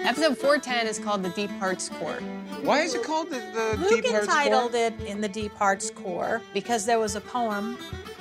Episode 410 is called The Deep Hearts Core. Why is it called the Luke Deep Hearts entitled Core? it in the Deep Hearts Core because there was a poem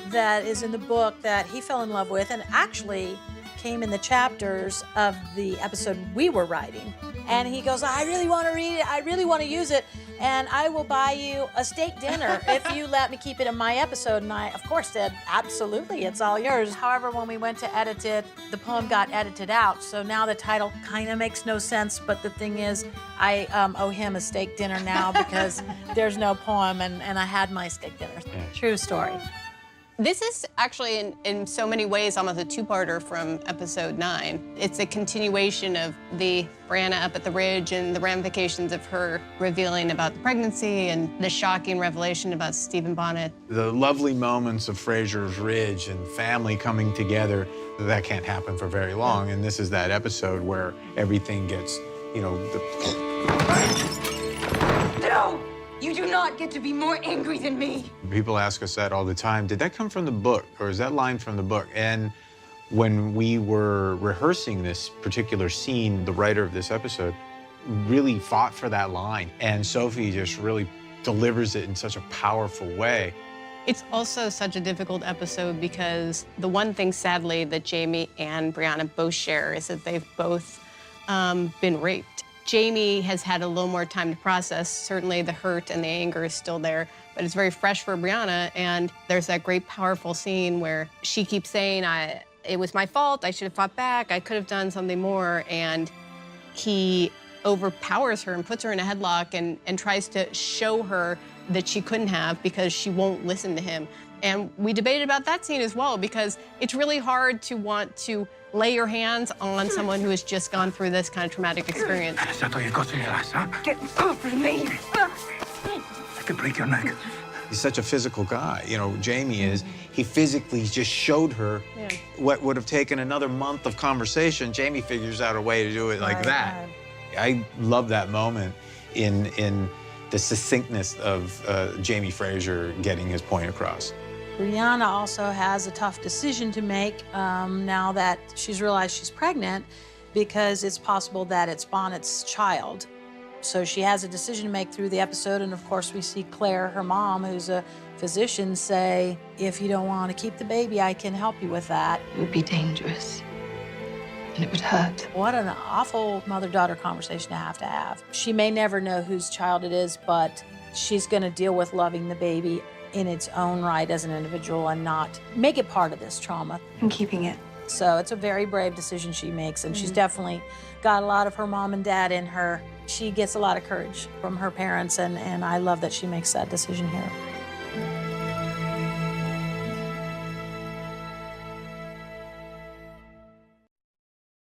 that is in the book that he fell in love with and actually came in the chapters of the episode we were writing. And he goes, I really want to read it, I really want to use it, and I will buy you a steak dinner if you let me keep it in my episode. And I, of course, said, absolutely, it's all yours. However, when we went to edit it, the poem got edited out, so now the title kind of makes no sense, but the thing is, I owe him a steak dinner now because there's no poem, and I had my steak dinner. Yeah. True story. This is actually, in so many ways, almost a two-parter from episode 9. It's a continuation of the Brianna up at the ridge and the ramifications of her revealing about the pregnancy and the shocking revelation about Stephen Bonnet. The lovely moments of Fraser's Ridge and family coming together, that can't happen for very long. And this is that episode where everything gets, you know, No! You do not get to be more angry than me. People ask us that all the time. Did that come from the book, or is that line from the book? And when we were rehearsing this particular scene, the writer of this episode really fought for that line. And Sophie just really delivers it in such a powerful way. It's also such a difficult episode because the one thing, sadly, that Jamie and Brianna both share is that they've both been raped. Jamie has had a little more time to process. Certainly the hurt and the anger is still there, but it's very fresh for Brianna. And there's that great, powerful scene where she keeps saying, it was my fault, I should have fought back, I could have done something more. And he overpowers her and puts her in a headlock and tries to show her that she couldn't have because she won't listen to him. And we debated about that scene as well because it's really hard to want to lay your hands on someone who has just gone through this kind of traumatic experience. Is that all you've got in your ass, huh? Get off of me! I could break your neck. He's such a physical guy, you know, Jamie is. He physically just showed her what would have taken another month of conversation. Jamie figures out a way to do it like that. I love that moment in the succinctness of Jamie Fraser getting his point across. Brianna also has a tough decision to make now that she's realized she's pregnant because it's possible that it's Bonnet's child. So she has a decision to make through the episode, and of course we see Claire, her mom, who's a physician, say, if you don't want to keep the baby, I can help you with that. It would be dangerous, and it would hurt. What an awful mother-daughter conversation to have. She may never know whose child it is, but she's gonna deal with loving the baby in its own right as an individual and not make it part of this trauma. I'm keeping it. So it's a very brave decision she makes, and she's definitely got a lot of her mom and dad in her. She gets a lot of courage from her parents, and I love that she makes that decision here.